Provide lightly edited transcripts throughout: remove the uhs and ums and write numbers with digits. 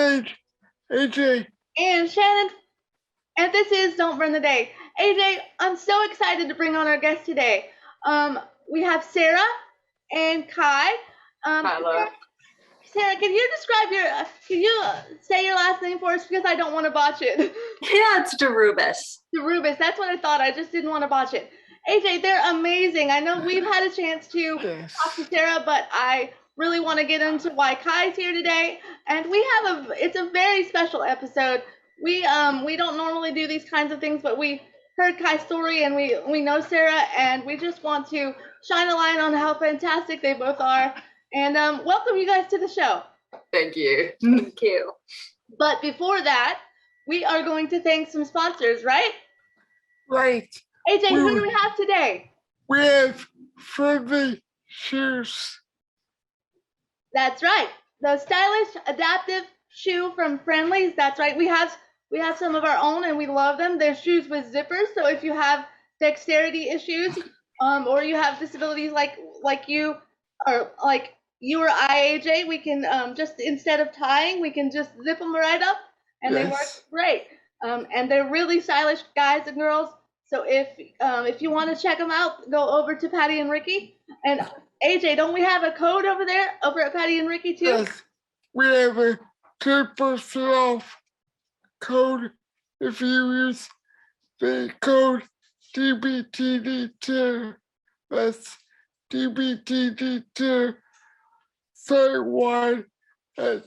with AJ and Shannon, and this is Don't Burn the Day. AJ, I'm so excited to bring on our guest today. We have Sarah and Kai. Hello. Sarah, can you say your last name for us, because I don't want to botch it. Yeah, it's Derubis. Derubis, that's what I thought. I just didn't want to botch it. AJ, they're amazing. I know we've had a chance to talk to Sarah, but I really want to get into why Kai's here today. And it's a very special episode. We don't normally do these kinds of things, but we heard Kai's story and we know Sarah, and we just want to shine a light on how fantastic they both are. And welcome you guys to the show. Thank you. Thank you. But before that, we are going to thank some sponsors, right? Right. AJ, who do we have today? We have Friendly Shoes. That's right. The stylish, adaptive shoe from Friendly's. That's right. We have some of our own, and we love them. They're shoes with zippers, so if you have dexterity issues, or you have disabilities like you or I, AJ, we can just, instead of tying, we can just zip them right up, and they work great. And they're really stylish, guys and girls. So if you want to check them out, go over to Patty and Ricky. And AJ, don't we have a code over at Patty and Ricky too? Yes, we have a 2% off code if you use the code DBTD2. That's DBTD2 site-wide at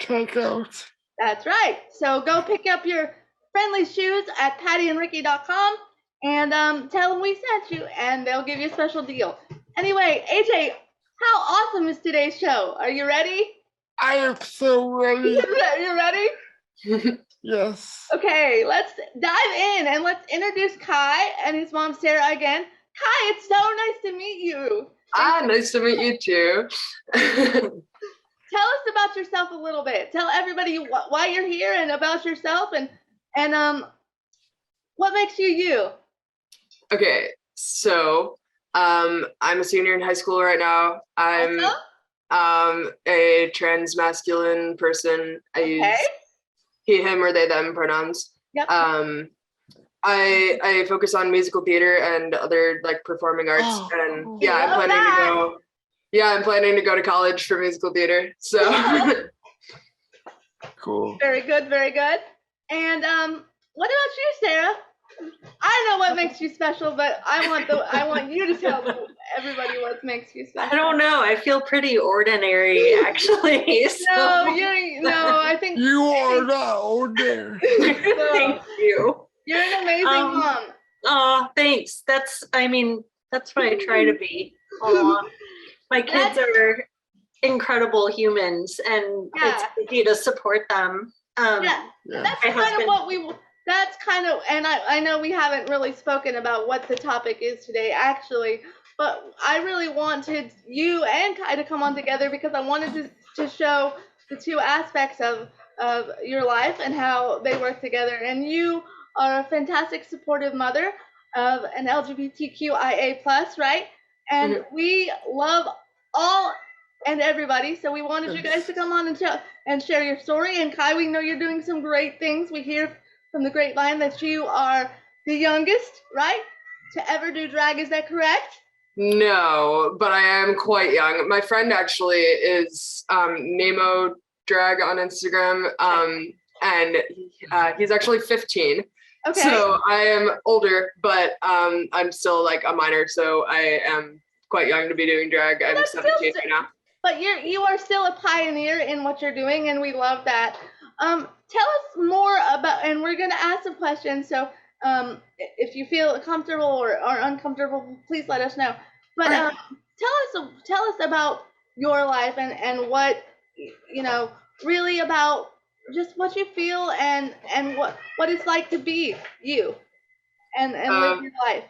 checkout. That's right. So go pick up your Friendly shoes at pattyandricky.com and tell them we sent you, and they'll give you a special deal. Anyway, AJ, how awesome is today's show? Are you ready? I am so ready. You ready? Yes. Okay, let's dive in and let's introduce Kai and his mom, Sarah, again. Kai, it's so nice to meet you. Nice to meet you too. Tell us about yourself a little bit. Tell everybody why you're here and about yourself, and what makes you you. Okay, so I'm a senior in high school right now. I'm a trans masculine person. I use he, him, or they, them pronouns. Yep. I focus on musical theater and other like performing arts, and I'm planning to go to college for musical theater. So cool. Very good, very good. And what about you, Sarah? I know what makes you special, but I want you to tell everybody what makes you special. I don't know. I feel pretty ordinary, actually. So. I think you are not ordinary. Thank you. You're an amazing mom. Oh, thanks. That's what I try to be. My kids are incredible humans, and it's easy to support them. That's kind of, and I know we haven't really spoken about what the topic is today, actually, but I really wanted you and Kai to come on together because I wanted to show the two aspects of your life and how they work together. And you are a fantastic supportive mother of an LGBTQIA+, right? And we love all and everybody, so we wanted you guys to come on and share your story. And Kai, we know you're doing some great things. We hear from the grapevine that you are the youngest, right, to ever do drag. Is that correct? No, but I am quite young. My friend actually is Nemo Drag on Instagram, and he's actually 15. Okay. So I am older, but I'm still like a minor, so I am quite young to be doing drag. I'm 17 right now. But you are still a pioneer in what you're doing, and we love that. Tell us more about, and we're going to ask some questions, so if you feel comfortable or uncomfortable, please let us know. But tell us about your life and what, really about just what you feel and what it's like to be you and live your life.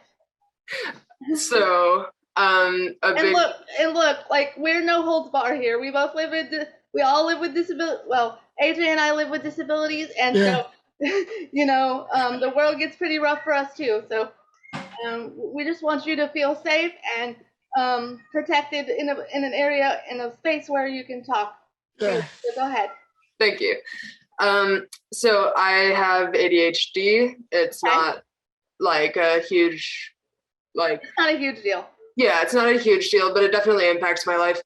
So look, like, we're no holds bar here. We all live with disability. Well, AJ and I live with disabilities, and so the world gets pretty rough for us too. So we just want you to feel safe and protected in an area, in a space where you can talk. So go ahead. Thank you. So I have ADHD. It's not like a huge, like. It's not a huge deal. Yeah, it's not a huge deal, but it definitely impacts my life.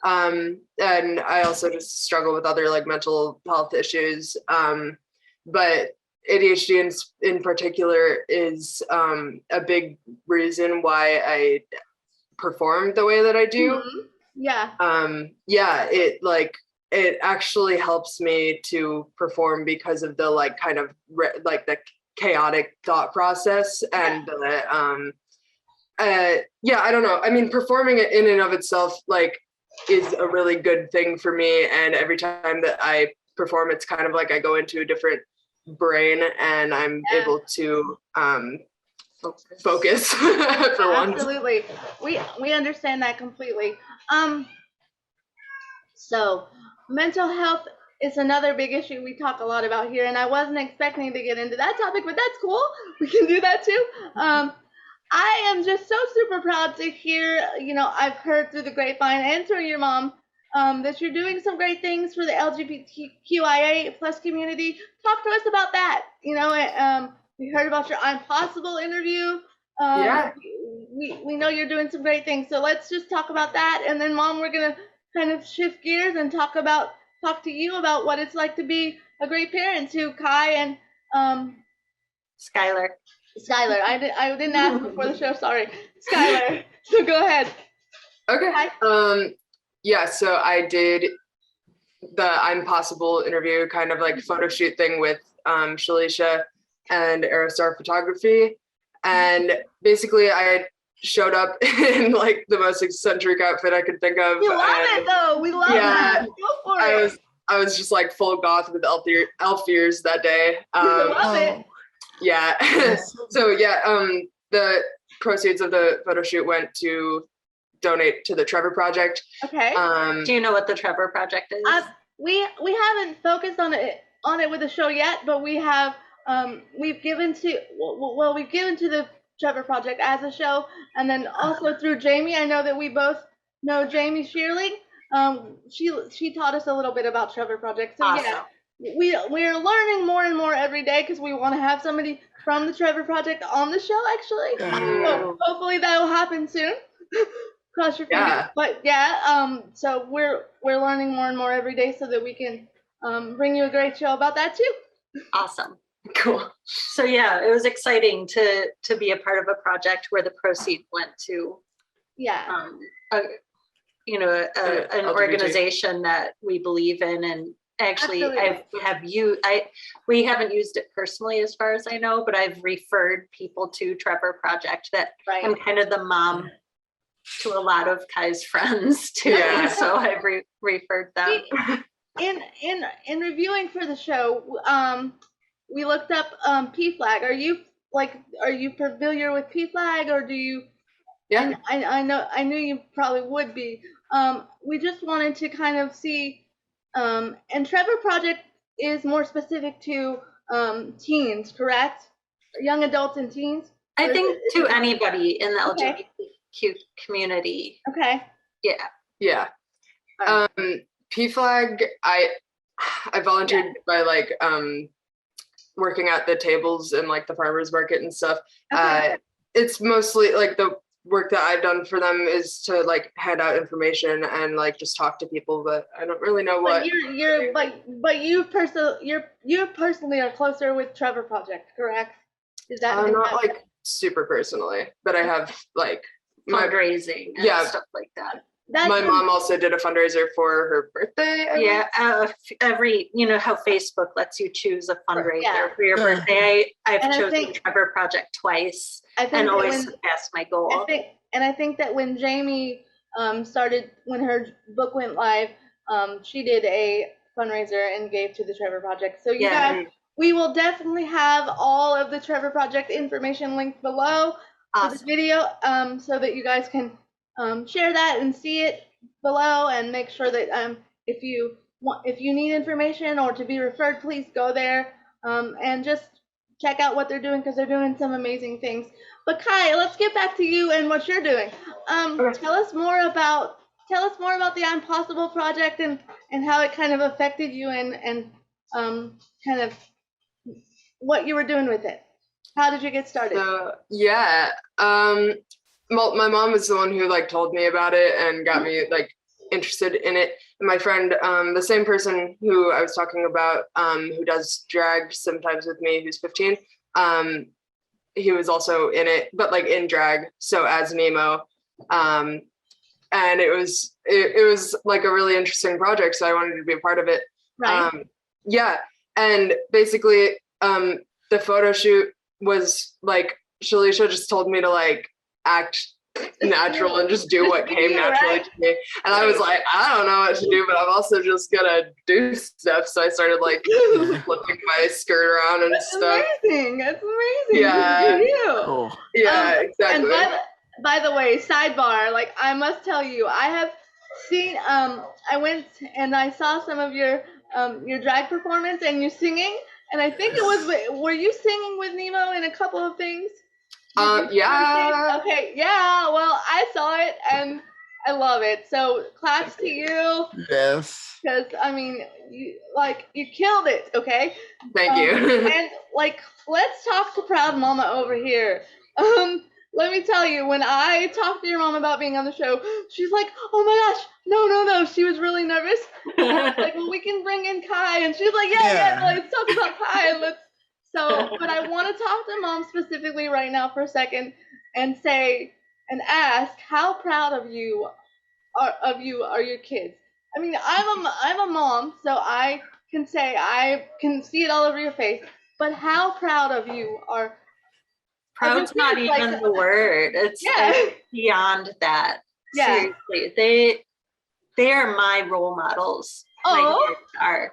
And I also just struggle with other like mental health issues. But ADHD in particular is a big reason why I perform the way that I do. Yeah. Yeah, it actually helps me to perform because of the like kind of like the chaotic thought process and the yeah, I don't know. I mean, performing it in and of itself like is a really good thing for me, and every time that I perform, it's kind of like I go into a different brain and I'm able to focus for once. Absolutely. We understand that completely. So mental health is another big issue we talk a lot about here, and I wasn't expecting to get into that topic, but that's cool. We can do that too. I am just so super proud to hear, you know, I've heard through the grapevine and through your mom that you're doing some great things for the LGBTQIA plus community. Talk to us about that. You know, we heard about your I'm Possible interview. Yeah. We know you're doing some great things. So let's just talk about that. And then Mom, we're going to kind of shift gears and talk to you about what it's like to be a great parent to Kai and Skylar. I didn't ask before the show, sorry. Skylar. So go ahead. Okay. Hi. Yeah, so I did the I'm Possible interview kind of like photo shoot thing with Shalisha and Aerostar Photography. And basically I showed up in like the most eccentric outfit I could think of. We love it though. We love that. Go for it. I was just like full goth with elf ears that day. Love it. Yeah. So yeah, the proceeds of the photo shoot went to donate to the Trevor Project. Okay. Do you know what the Trevor Project is? We haven't focused on it with the show yet, but we have we've given to the Trevor Project as a show, and then also through Jamie. I know that we both know Jamie Shearling. She taught us a little bit about Trevor Project. So awesome. Yeah, we're learning more and more every day because we want to have somebody from the Trevor Project on the show actually. So hopefully that will happen soon. Cross your fingers. Yeah. But yeah, so we're learning more and more every day so that we can bring you a great show about that too. Awesome. Cool. So yeah, it was exciting to be a part of a project where the proceeds went to an organization that we believe in, and actually we haven't used it personally as far as I know, but I've referred people to Trevor Project that I'm kind of the mom to a lot of Kai's friends too. Yeah. So I've referred them. In reviewing for the show, we looked up PFLAG. Are you familiar with PFLAG, or do you? Yeah. I knew you probably would be. We just wanted to kind of see, and Trevor Project is more specific to teens, correct? Young adults and teens? I think to anybody in the LGBTQ community. Okay. Yeah. Yeah. PFLAG, I volunteered by like working at the tables and like the farmers market and stuff. Okay. It's mostly like the work that I've done for them is to like hand out information and like just talk to people, but I don't really know what. But you personally are closer with Trevor Project, correct? Is that not like super personally, but I have like fundraising and stuff like that. My mom also did a fundraiser for her birthday. Every, you know how Facebook lets you choose a fundraiser for your birthday. I've chosen Trevor Project twice and always surpassed my goal. I think that when Jamie started, when her book went live, she did a fundraiser and gave to the Trevor Project. So you guys, we will definitely have all of the Trevor Project information linked below to the video, so that you guys can share that and see it below, and make sure that if you need information or to be referred, please go there and just check out what they're doing, because they're doing some amazing things. But Kai, let's get back to you and what you're doing. Tell us more about the I'm Possible Project, and and how it kind of affected you and kind of what you were doing with it. How did you get started? So yeah, my mom was the one who like told me about it and got me like interested in it. And my friend, the same person who I was talking about, who does drag sometimes with me, who's 15, he was also in it, but like in drag, so as Nemo. And it was like a really interesting project, so I wanted to be a part of it. Right. Yeah, and basically, the photo shoot was like Shalisha just told me to like act natural and just do what came naturally to me. And I was like, I don't know what to do, but I'm also just gonna do stuff. So I started like flipping my skirt around and stuff. Amazing. That's amazing. Yeah. Cool. Yeah, exactly. And by the way, sidebar, like I must tell you, I have seen I went and I saw some of your drag performance and you singing, and I think it was, were you singing with Nemo in a couple of things? Yeah. Okay, yeah, well, I saw it and I love it. So claps to you. Yes. Because I mean, you killed it, okay? Thank you. And like, let's talk to Proud Mama over here. Let me tell you, when I talked to your mom about being on the show, she's like, "Oh my gosh, no." She was really nervous. Like, well, we can bring in Kai, and she's like, "Yeah, let's talk about Kai." And but I want to talk to Mom specifically right now for a second, and ask how proud of you are your kids. I mean, I'm a mom, so I can say I can see it all over your face. But how proud of you are? Proud's not even the word. It's beyond that. Yeah. Seriously, they are my role models. Oh. My kids are.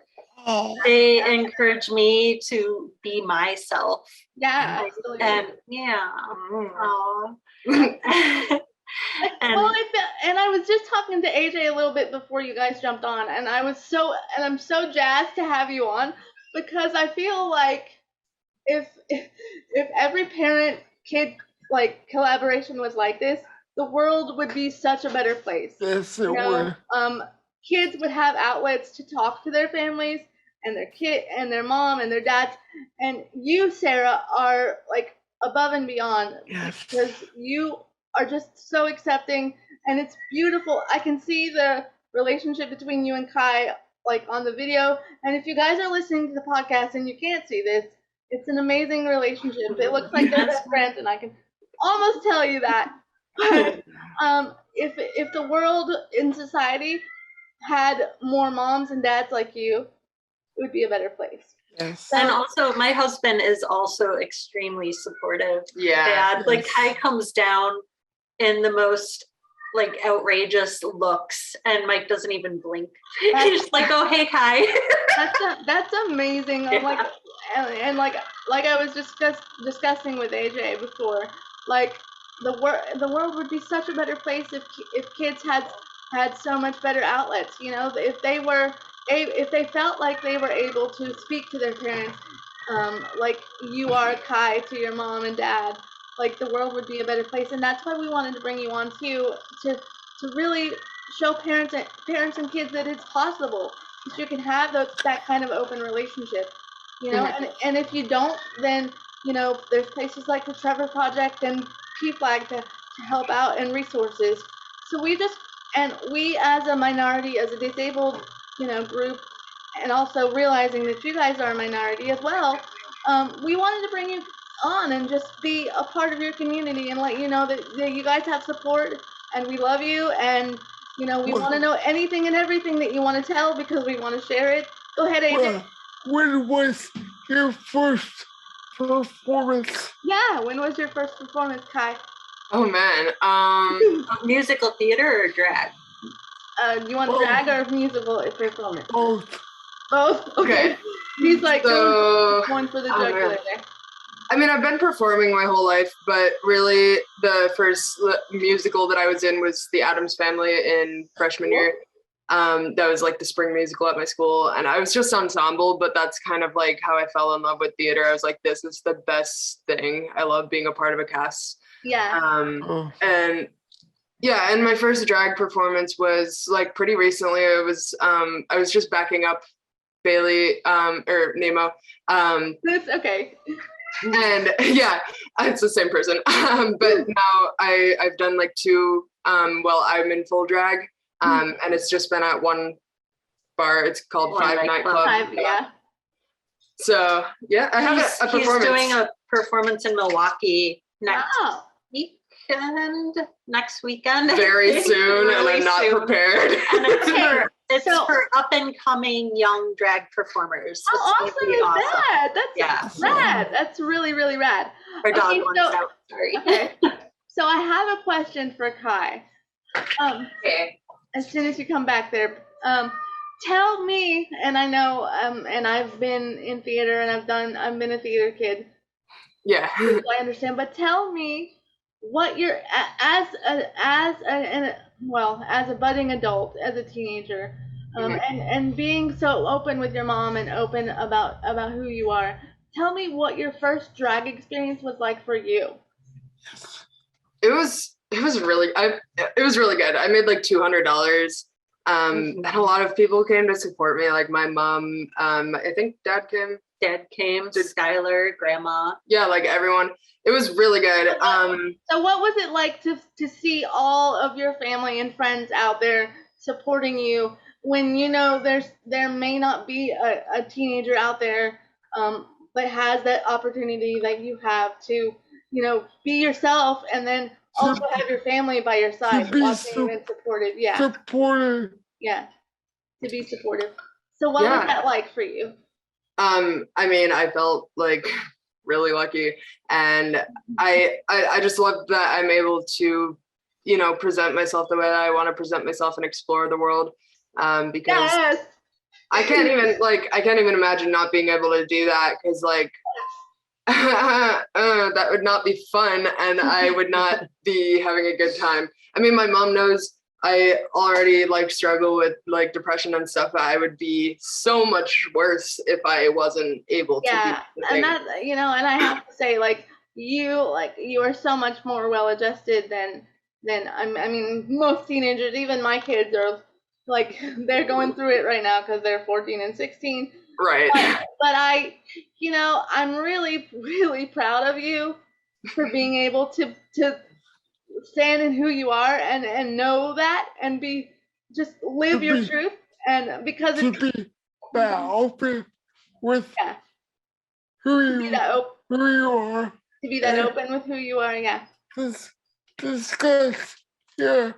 They encourage me to be myself. Yeah. And yeah. And I was just talking to AJ a little bit before you guys jumped on, and I'm so jazzed to have you on, because I feel like if every parent kid like collaboration was like this, the world would be such a better place. Yes, it would. Kids would have outlets to talk to their families and their kid and their mom and their dads, and you, Sarah, are like above and beyond. Yes. Because you are just so accepting, and it's beautiful. I can see the relationship between you and Kai like on the video, and if you guys are listening to the podcast and you can't see this, it's an amazing relationship. It looks like they're best friends, and I can almost tell you that. But if the world in society had more moms and dads like you, it would be a better place. Yes. And also, my husband is also extremely supportive. Yeah. Dad, like Kai comes down in the most like outrageous looks, and Mike doesn't even blink. He's just like, "Oh, hey, Kai." That's amazing. Yeah. Like, and like I was discussing with AJ before, like the world would be such a better place if kids had so much better outlets. You know, if they felt like they were able to speak to their parents, like you are, Kai, to your mom and dad, like the world would be a better place. And that's why we wanted to bring you on too, to really show parents and kids that it's possible, that you can have that kind of open relationship, you know. And if you don't, then you know there's places like the Trevor Project and PFLAG to help out, and resources. So we as a minority, as a disabled, you know, group, and also realizing that you guys are a minority as well, we wanted to bring you on and just be a part of your community and let you know that you guys have support, and we love you, and you know, we want to know anything and everything that you want to tell, because we want to share it. Go ahead, AJ. When was your first performance? Yeah, when was your first performance, Kai? Oh man. Musical theater or drag? You want drag or musical performance? Both. Both? Okay. He's like, going for the jugular there. I mean, I've been performing my whole life, but really the first musical that I was in was The Addams Family in freshman year. That was like the spring musical at my school, and I was just ensemble, but that's kind of like how I fell in love with theater. I was like, this is the best thing. I love being a part of a cast. Yeah. And Yeah, and my first drag performance was like pretty recently. It was I was just backing up Bailey or Nemo. That's okay. And yeah, it's the same person. But now I've done like 2 well, I'm in full drag. And it's just been at one bar. It's called Five Night Club. Yeah. So yeah, I have a performance. He's doing a performance in Milwaukee next weekend. Very soon, and I'm not prepared. And it's for up and coming young drag performers. How awesome is that? That's rad. That's really, really rad. Our dog wants out. Sorry. Okay. So I have a question for Kai. Okay. As soon as you come back there, tell me, and I know, and I've been in theater, and I've been a theater kid. Yeah. So I understand, but tell me what you're as a budding adult, as a teenager, and being so open with your mom and open about who you are. Tell me what your first drag experience was like for you. It was really good. I made like $200. And a lot of people came to support me, like my mom. I think dad came. Skylar, grandma. Yeah, like everyone. It was really good. So what was it like to see all of your family and friends out there supporting you when you know there may not be a teenager out there that has that opportunity that you have to, be yourself, and then also have your family by your side watching you and supportive. Yeah. Supportive. Yeah. To be supportive. So what was that like for you? I mean, I felt like really lucky, and I just love that I'm able to, present myself the way that I want to present myself and explore the world. Because I can't even imagine not being able to do that, because like that would not be fun, and I would not be having a good time. I mean, my mom knows I already like struggle with like depression and stuff, but I would be so much worse if I wasn't able to. Yeah, and that, and I have to say, you are so much more well-adjusted than I mean, most teenagers, even my kids are like, they're going through it right now because they're 14 and 16. Right. But I'm really, really proud of you for being able to stand in who you are and know that, and live your truth, and because to be that open with who you are. To be that open with who you are, discuss your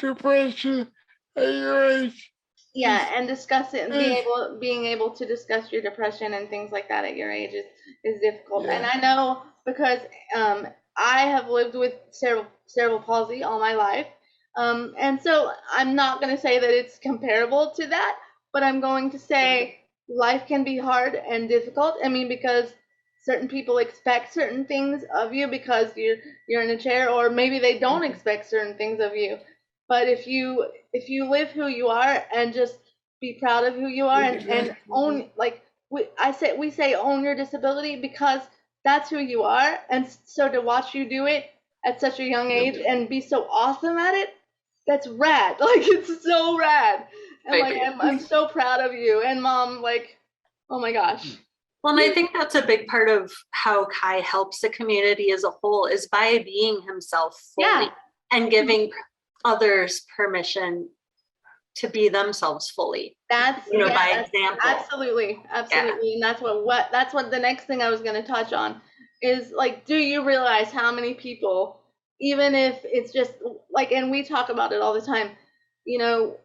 depression at your age. Yeah, and discuss it, and being able to discuss your depression and things like that at your age is difficult. And I know, because I have lived with cerebral palsy all my life, and so I'm not going to say that it's comparable to that, but I'm going to say life can be hard and difficult. I mean, because certain people expect certain things of you because you're in a chair, or maybe they don't expect certain things of you. But if you live who you are and just be proud of who you are, and own, like we say own your disability, because that's who you are. And so to watch you do it at such a young age and be so awesome at it, that's rad. Like, it's so rad. And I'm so proud of you. And Mom, like, oh my gosh. Well, and I think that's a big part of how Kai helps the community as a whole, is by being himself fully and giving others permission to be themselves fully. That's by example. Absolutely. And that's what the next thing I was going to touch on is, like, do you realize how many people, even if it's just like, and we talk about it all the time,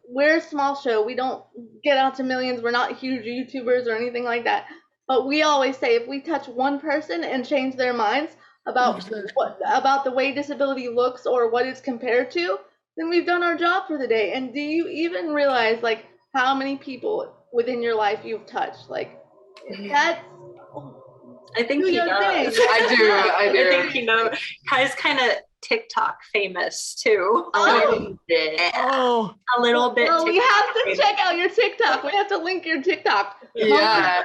we're a small show, we don't get out to millions, we're not huge YouTubers or anything like that, but we always say, if we touch one person and change their minds about the way disability looks or what it's compared to, then we've done our job for the day. And do you even realize, like, how many people within your life you've touched? Like, that's, I think he knows. I do. I think he knows. Kai's kind of TikTok famous too. A little bit. Well, we have to check out your TikTok. We have to link your TikTok. Yeah.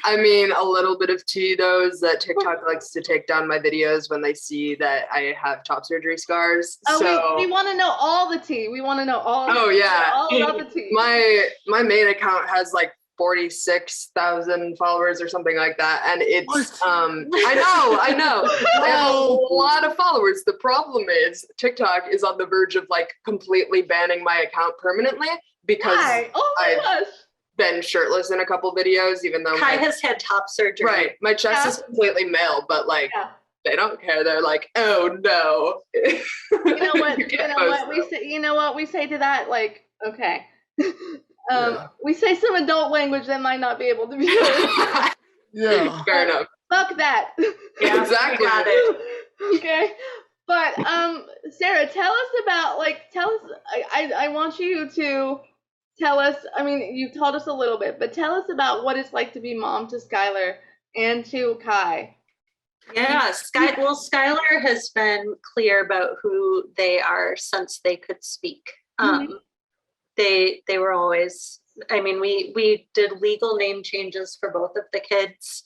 I mean, a little bit of tea though is that TikTok likes to take down my videos when they see that I have top surgery scars. Oh, so we want to know all the tea. We want to know all. Oh yeah, all about the tea. my main account has like 46,000 followers or something like that, and it's I know I have a lot of followers. The problem is TikTok is on the verge of like completely banning my account permanently because Why? Oh my gosh. been shirtless in a couple videos, even though Kai has had top surgery. Right, my chest is completely male, but like they don't care. They're like, oh no. You know what? You know what we say to that? Like, okay. We say some adult language that might not be able to be heard. Yeah. Fair enough. Fuck that. Yeah, exactly. Got it. Okay. But Sarah, tell us. I want you to tell us. I mean, you told us a little bit, but tell us about what it's like to be mom to Skylar and to Kai. Yeah, Skylar has been clear about who they are since they could speak. They were always, I mean, we did legal name changes for both of the kids.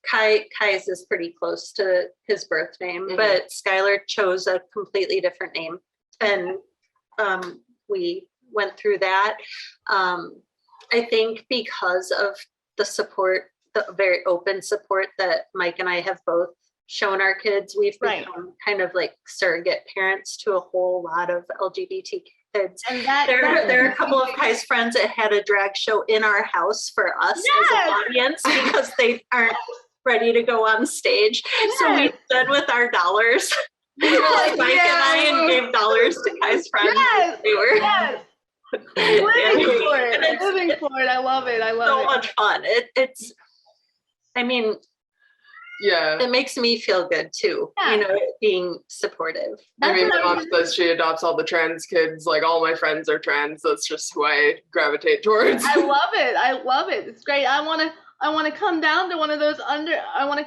Kai's is pretty close to his birth name, but Skylar chose a completely different name. And we went through that. I think because of the support, the very open support that Mike and I have both shown our kids, we've become kind of like surrogate parents to a whole lot of LGBT kids. And there are a couple of Kai's friends that had a drag show in our house for us as an audience because they aren't ready to go on stage. So we stood with our dollars. We were like Mike and I and gave dollars to Kai's friends. They were living for it. I love it. So much fun. It's I mean, it makes me feel good too, you know, being supportive. I mean, my mom says she adopts all the trans kids, like all my friends are trans. That's just who I gravitate towards. I love it. It's great. I want to come down to one of those I want to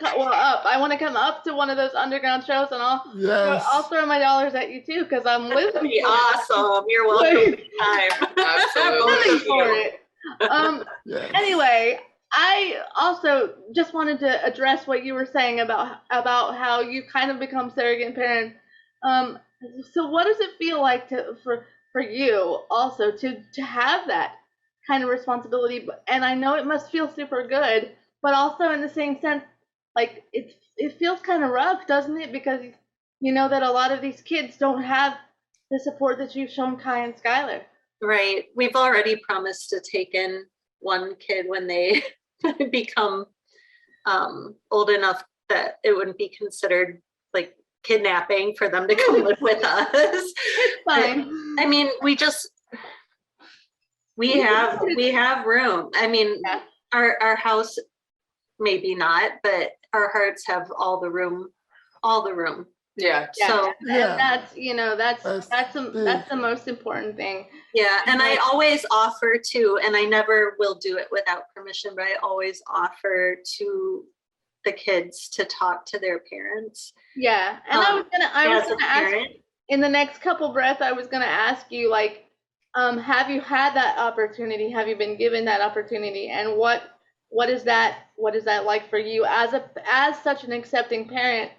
come up to one of those underground shows, and I'll throw my dollars at you too, because I'm living. That'd be awesome. You're welcome. Absolutely for it. Anyway, I also just wanted to address what you were saying about how you kind of become surrogate parents. So what does it feel like for you also to have that kind of responsibility? And I know it must feel super good, but also in the same sense, like it feels kind of rough, doesn't it? Because you know that a lot of these kids don't have the support that you've shown Kai and Skylar. Right. We've already promised to take in one kid when they become old enough that it wouldn't be considered like kidnapping for them to come live with us. It's fine. I mean, we have room. I mean, our house maybe not, but our hearts have all the room. Yeah. So that's the most important thing. Yeah, and I always offer to, and I never will do it without permission, but I always offer to the kids to talk to their parents. Yeah, and I was gonna ask in the next couple breaths. I was gonna ask you, like, have you had that opportunity? Have you been given that opportunity? And what is that like for you as such an accepting parent?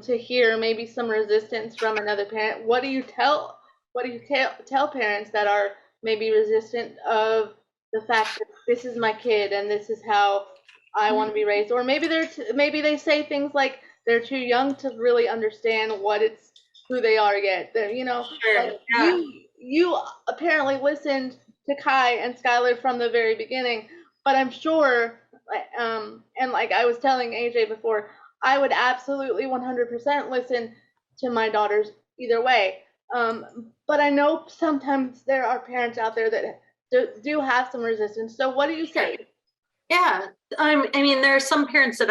To hear maybe some resistance from another parent. What do you tell parents that are maybe resistant of the fact that this is my kid and this is how I want to be raised? Or maybe maybe they say things like they're too young to really understand who they are yet. You apparently listened to Kai and Skylar from the very beginning, but I'm sure, and like I was telling AJ before, I would absolutely 100% listen to my daughters either way. But I know sometimes there are parents out there that do have some resistance. So what do you say? Yeah, I mean, there are some parents that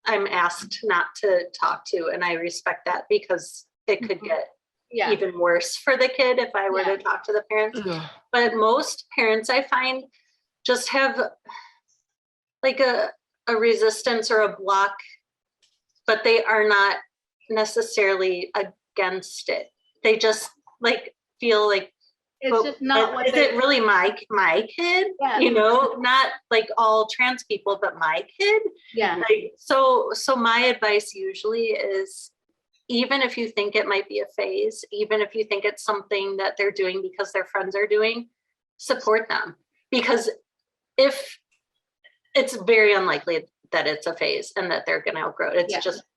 I'm asked not to talk to, and I respect that because it could get even worse for the kid if I were to talk to the parents. But most parents I find just have like a resistance or a block, but they are not necessarily against it. They just like feel like It's just not what is it really my kid? Yeah. You know, not like all trans people, but my kid. Yeah. Like, so my advice usually is, even if you think it might be a phase, even if you think it's something that they're doing because their friends are doing, support them. Because if it's very unlikely that it's a phase and that they're going to outgrow it.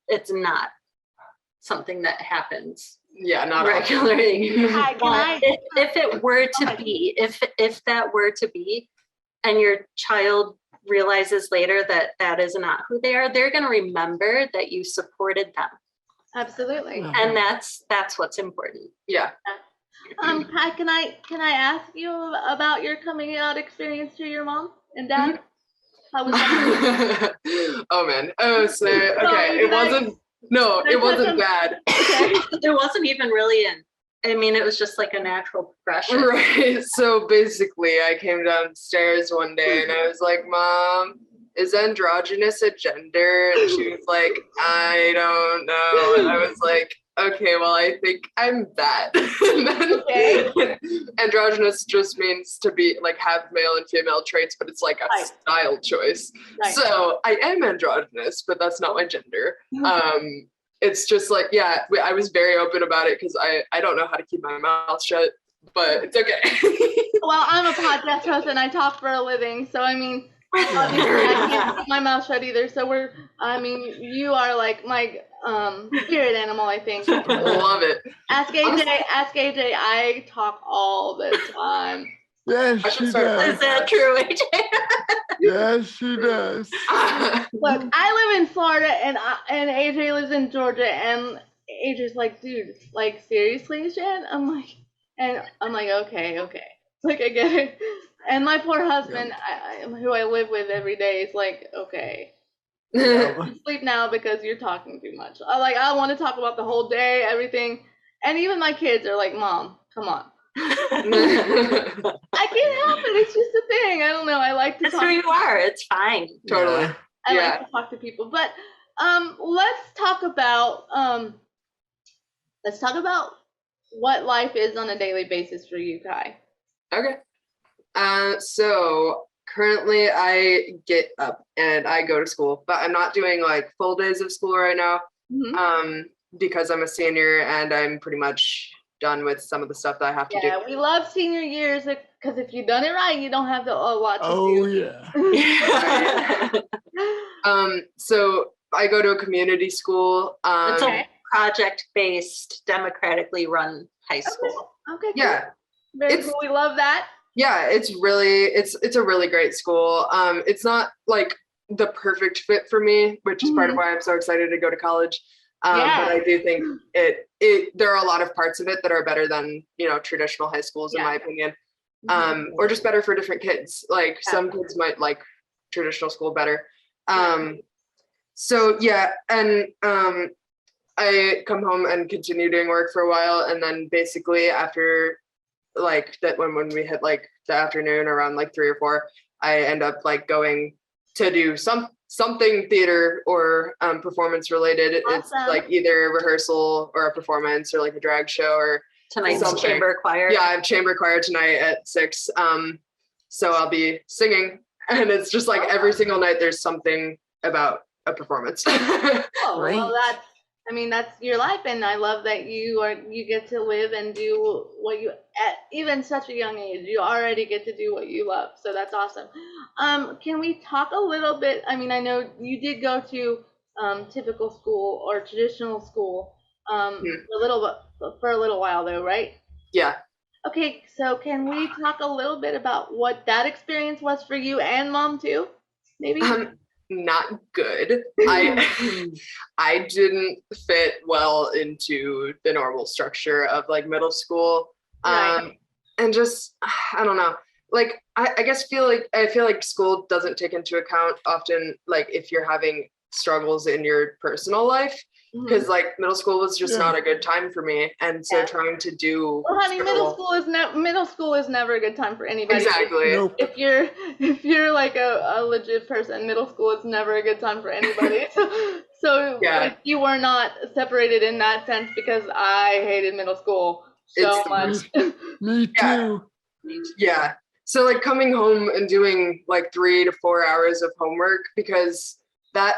It's not something that happens. Yeah, not regularly. If it were to Okay. be, if that were to be, and your child realizes later that that is not who they are, they're going to remember that you supported them. Absolutely. Yeah. And that's what's important. Yeah. Pat, can I ask you about your coming out experience to your mom and dad? How was that? Oh man. Oh, so okay. Sorry, It wasn't. No, can I it wasn't touch bad. It wasn't even really I mean, it was just like a natural progression. Right. So basically, I came downstairs one day and I was like, "Mom, is androgynous a gender?" And she was like, "I don't know." And I was like, "Okay, well, I think I'm that." And then, Okay. androgynous just means to be like have male and female traits, but it's like a Right. style choice. Right. So I am androgynous, but that's not my gender. It's just like, yeah, I was very open about it because I don't know how to keep my mouth shut, but it's okay. Well, I'm a podcast host and I talk for a living, so I mean, obviously I can't keep my mouth shut either. So you are like my spirit animal, I think. Love it. Ask AJ. I talk all the time. Yes, I should she start does. Is that true, AJ? Yes, she does. Look, I live in Florida and AJ lives in Georgia, and AJ's like, dude, like seriously, Shan? I'm like, okay, like I get it. And my poor husband, who I live with every day, is like, okay, Yeah. sleep now because you're talking too much. I want to talk about the whole day, everything, and even my kids are like, Mom, come on. I can't help it. It's just a thing. I don't know. I like to That's talk. who you are. It's fine. Totally. Yeah. I Yeah. like to talk to people, but let's talk about what life is on a daily basis for you, Kai. Okay. So currently I get up and I go to school, but I'm not doing like full days of school right now. Mhm. Because I'm a senior and I'm pretty much done with some of the stuff that I have to do. Yeah, we love senior years because if you've done it right, you don't have a lot to Oh, do. yeah. So I go to a community school. It's a Okay. project-based, democratically run high school. Okay. Cool. Yeah, Very it's- cool. We love that. yeah, it's a really great school. It's not like the perfect fit for me, which is part of why I'm so excited to go to college. Yeah. But I do think there are a lot of parts of it that are better than, traditional high schools, in my opinion. Or just better for different kids. Like some kids might like traditional school better. So yeah, and I come home and continue doing work for a while, and then basically after like that, when we hit like the afternoon around like 3 or 4, I end up like going to do something theater or performance related. Awesome. It's like either rehearsal or a performance or like a drag show or Tonight's something. chamber choir. Yeah, I have chamber choir tonight at 6. So I'll be singing, and it's just like every single night there's something about a performance. Oh, well, Great. that's your life, and I love that you get to live and do what you at even such a young age. You already get to do what you love, so that's awesome. Can we talk a little bit? I mean, I know you did go to typical school or traditional school for a little while though, right? Yeah. Okay, so can we talk a little bit about what that experience was for you and Mom too? Maybe. Not good. I didn't fit well into the normal structure of like middle school. Right. And just I don't know. Like I guess I feel like school doesn't take into account often like if you're having struggles in your personal life. Because like middle school was just not a good time for me, and so trying to do. Well, honey, middle school is never a good time for anybody. Exactly. Nope. If you're like a legit person, middle school is never a good time for anybody. So Yeah. like, you were not separated in that sense because I hated middle school. so It's the much. Me Yeah. too. Yeah. So like coming home and doing like 3 to 4 hours of homework, because that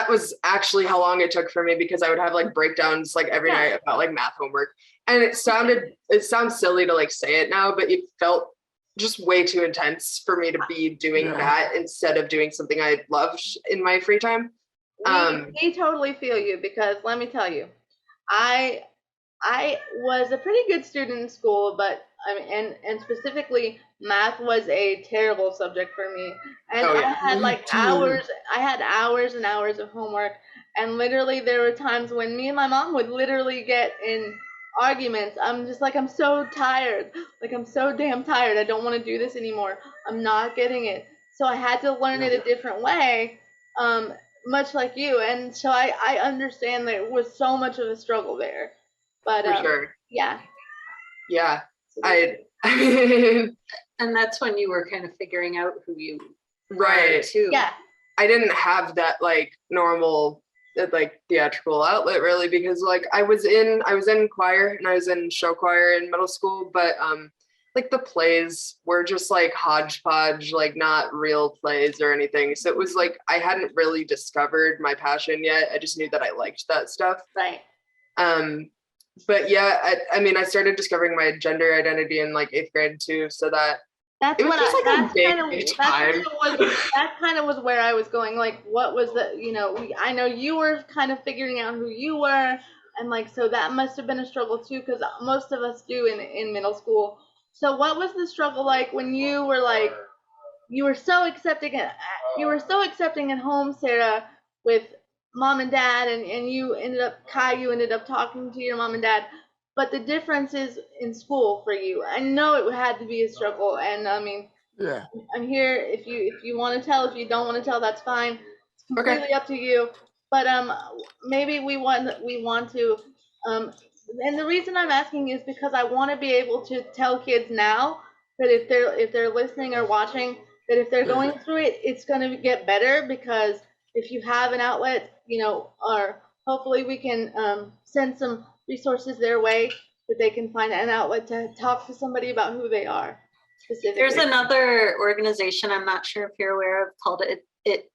was actually how long it took for me, because I would have like breakdowns like every night about like math homework. And it sounds silly to like say it now, but it felt just way too intense for me to be doing that instead of doing something I loved in my free time. We totally feel you, because let me tell you, I was a pretty good student in school, but I mean, and specifically math was a terrible subject for me. And I had like hours and hours of homework. And literally there were times when me and my mom would literally get in arguments. I'm just like, I'm so tired. Like, I'm so damn tired. I don't want to do this anymore. I'm not getting it. So I had to learn it a different way, much like you. And so I understand there was so much of a struggle there. But For sure. yeah. I mean, and that's when you were kind of figuring out who you right were too. Yeah. I didn't have that like normal like theatrical outlet really, because like I was in choir and I was in show choir in middle school, but like the plays were just like hodgepodge, like not real plays or anything. So it was like I hadn't really discovered my passion yet. I just knew that I liked that stuff. Right. But yeah, I mean, I started discovering my gender identity in like 8th grade too. So that that's it was what just like that's a big kind of time. that kind of was where I was going. Like, what was the, you know, I know you were kind of figuring out who you were, and like, so that must have been a struggle too, because most of us do in middle school. So what was the struggle like when you were like, you were so accepting at home, Sarah, with mom and dad, and you ended up talking to your mom and dad, but the difference is in school for you. I know it had to be a struggle, and I mean, I'm here if you want to tell. If you don't want to tell, that's fine. It's completely up to you. But maybe we want to and the reason I'm asking is because I want to be able to tell kids now that if they're listening or watching, that if they're going through it, it's going to get better, because if you have an outlet, you know, or hopefully we can send some resources their way that they can find an outlet to talk to somebody about who they are specifically. There's another organization, I'm not sure if you're aware of, called It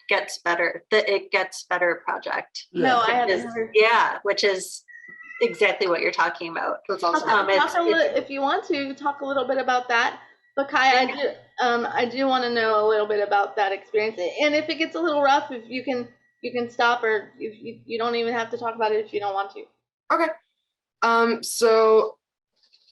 Gets Better, the It Gets Better Project. No, I haven't heard. Yeah, which is exactly what you're talking about. That's awesome. If you want to talk a little bit about that. But Kai, I do want to know a little bit about that experience, and if it gets a little rough, if you can stop, or if you don't even have to talk about it if you don't want to. Okay. So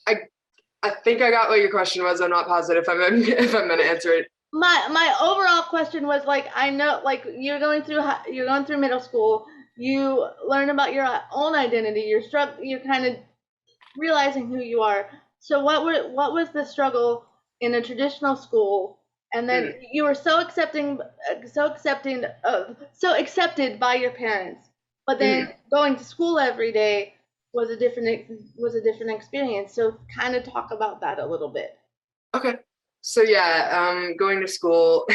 I think I got what your question was. I'm not positive if I'm going to answer it. My overall question was, like, I know, like, you're going through middle school, you learn about your own identity, you're kind of realizing who you are. So what was the struggle in a traditional school, and then you were so accepted by your parents, but then going to school every day was a different experience. So kind of talk about that a little bit. Okay. So yeah, going to school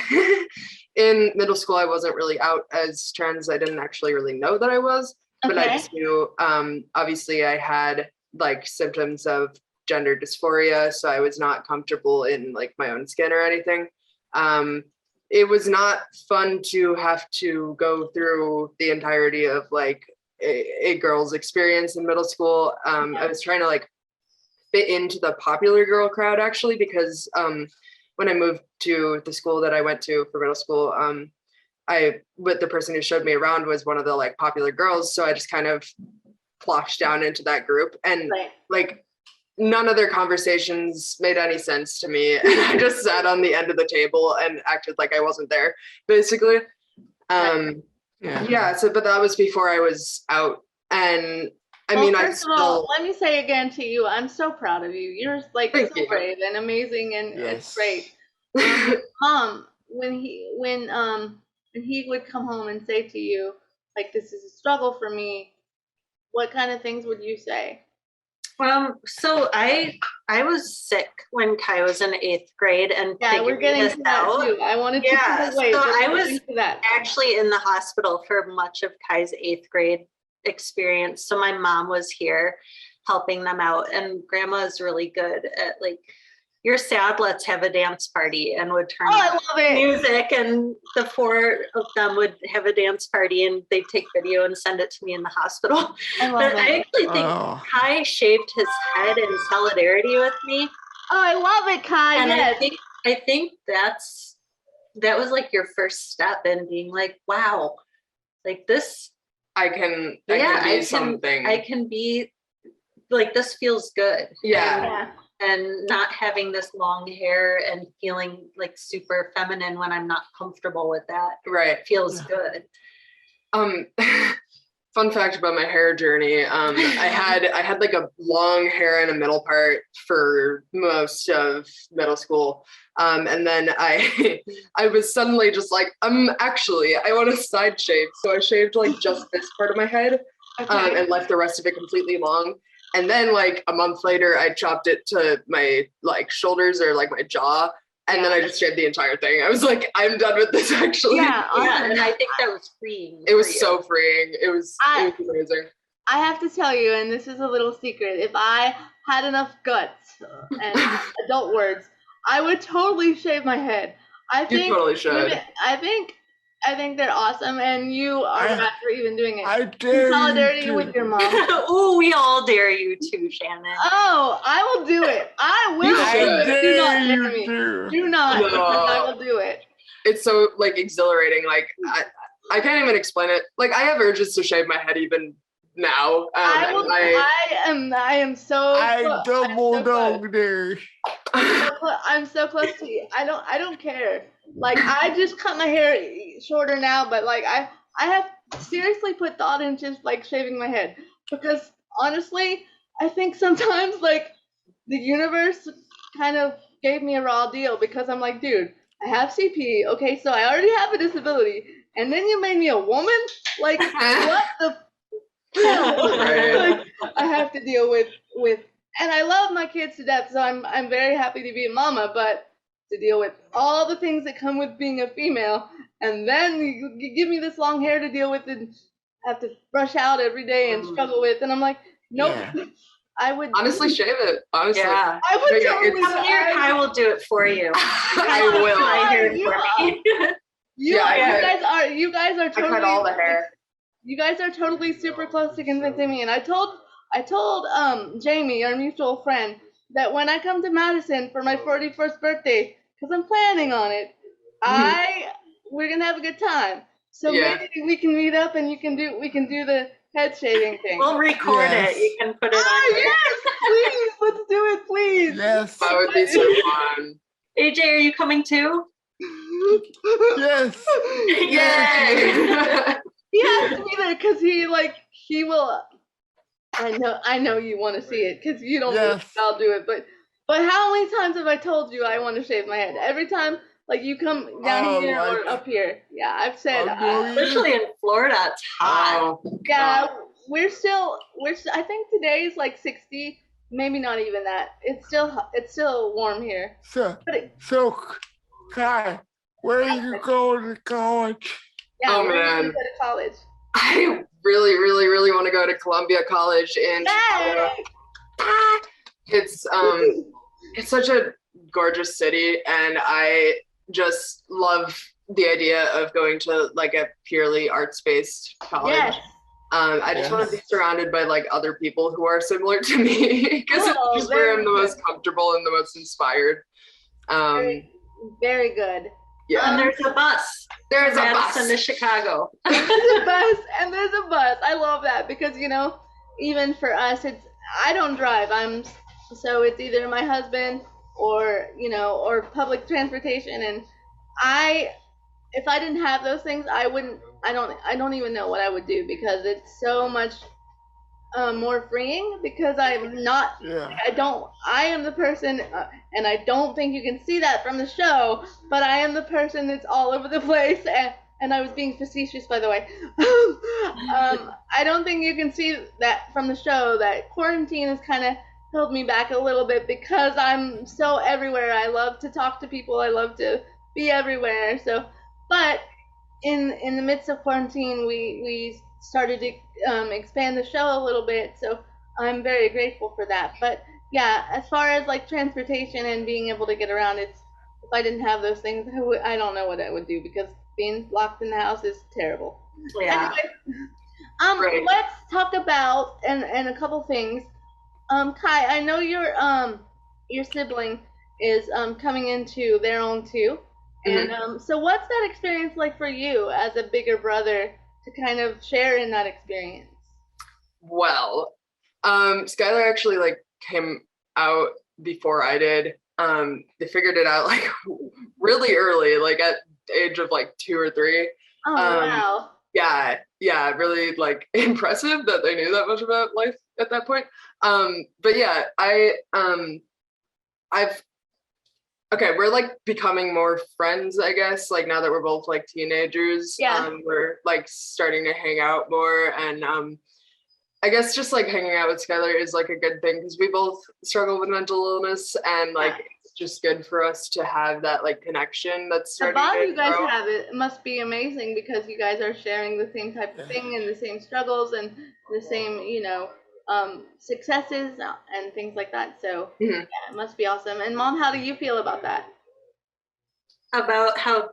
in middle school, I wasn't really out as trans. I didn't actually really know that I was, but I just knew, obviously I had like symptoms of gender dysphoria. So I was not comfortable in like my own skin or anything. It was not fun to have to go through the entirety of like a girl's experience in middle school. I was trying to like fit into the popular girl crowd actually, because when I moved to the school that I went to for middle school, the person who showed me around was one of the like popular girls. So I just kind of plopped down into that group, and like none of their conversations made any sense to me. And I just sat on the end of the table and acted like I wasn't there, basically. So, but that was before I was out. And I mean, first of all, let me say again to you, I'm so proud of you. You're like so brave and amazing, and it's great. Mom, when he would come home and say to you, like, this is a struggle for me, what kind of things would you say? So I was sick when Kai was in 8th grade, and we're getting to that too. I wanted to wait. So I was actually in the hospital for much of Kai's 8th grade experience. So my mom was here, helping them out. And grandma is really good at like, you're sad, let's have a dance party, and would turn I love it. music, and the 4 of them would have a dance party, and they'd take video and send it to me in the hospital. I love But it. I actually think Kai shaved his head in solidarity with me. Oh, I love it, Kai. And yes. I think that was like your first step in being like, wow, like this. I can be something. I can be like, this feels good. Yeah. And not having this long hair and feeling like super feminine when I'm not comfortable with that. Right. Feels good. Fun fact about my hair journey. I had like a long hair in a middle part for most of middle school. And then I was suddenly just like, actually, I want a side shave. So I shaved like just this part of my head, and left the rest of it completely long. And then like a month later, I chopped it to my like shoulders or like my jaw. And then I just shaved the entire thing. I was like, I'm done with this actually. Yeah, yeah. And I think that was freeing. It was so freeing. It was amazing. I have to tell you, and this is a little secret, if I had enough guts and adult words, I would totally shave my head. I think you totally should. I think they're awesome, and you are right for even doing it. I dare in solidarity you with your mom. Oh, we all dare you too, Shannon. Oh, I will do it. I will I do it. Do not dare dare me. you. Do not. No. Because I will do it. It's so like exhilarating. Like I can't even explain it. Like I have urges to shave my head even now. I am so. I doubled over there. I'm so close to you. I don't care. Like I just cut my hair shorter now, but like I have seriously put thought into just like shaving my head, because honestly, I think sometimes like the universe kind of gave me a raw deal, because I'm like, dude, I have CP. Okay, so I already have a disability, and then you made me a woman. Like what the? Like, I have to deal with, and I love my kids to death, so I'm very happy to be a mama, but to deal with all the things that come with being a female, and then you give me this long hair to deal with and have to brush out every day and struggle with, and I'm like, nope. Yeah. I would honestly shave it. Honestly, yeah. I would totally. Come here, I will do it for you. I will. My hair for me. You guys are totally. I cut all the hair. You guys are totally super close to convincing me, and I told Jamie, our mutual friend, that when I come to Madison for my 41st birthday, because I'm planning on it, we're gonna have a good time. So maybe we can meet up and we can do the head shaving thing. We'll record it. You can put it on. Yes, please, let's do it, please. Yes. That would be so fun. AJ, are you coming too? Yes. Yay! He has to be there because he will. I know you want to see it because you don't think I'll do it, but how many times have I told you I want to shave my head? Every time, like you come down here or up here. Yeah, I've said. Especially in Florida, it's hot. Yeah, we're still. I think today's like 60, maybe not even that. It's still warm here. So, Kai, where are you going to college? Yeah, oh man, go to college. I really, really, really want to go to Columbia College in Chicago. It's such a gorgeous city, and I just love the idea of going to like a purely arts-based college. Yes. I just want to be surrounded by like other people who are similar to me, because it's just where I'm the most comfortable and the most inspired. Very good. Yeah. And there's a bus. There's a bus to Chicago. There's a bus. I love that, because even for us, I don't drive. So it's either my husband or public transportation, and if I didn't have those things, I don't even know what I would do, because it's so much more freeing, because I'm not. Yeah. I am the person, and I don't think you can see that from the show, but I am the person that's all over the place, and I was being facetious, by the way. I don't think you can see that from the show, that quarantine has kind of held me back a little bit, because I'm so everywhere. I love to talk to people. I love to be everywhere. So, but in the midst of quarantine, we started to expand the show a little bit. So I'm very grateful for that. But yeah, as far as like transportation and being able to get around, if I didn't have those things, I don't know what I would do, because being locked in the house is terrible. Yeah. Anyway, let's talk about and a couple things. Kai, I know your sibling is coming into their own too. And so what's that experience like for you as a bigger brother to kind of share in that experience? Well, Skylar actually like came out before I did. They figured it out like really early, like at the age of like 2 or 3. Oh, wow. Yeah, really like impressive that they knew that much about life at that point. But yeah, we're like becoming more friends, I guess, like now that we're both like teenagers. We're like starting to hang out more, and I guess just like hanging out with Skylar is like a good thing, because we both struggle with mental illness, and like it's just good for us to have that like connection that's starting the bond to you guys grow. have, it must be amazing, because you guys are sharing the same type of thing and the same struggles and the same, successes and things like that. So yeah, it must be awesome. And Mom, how do you feel about that? About how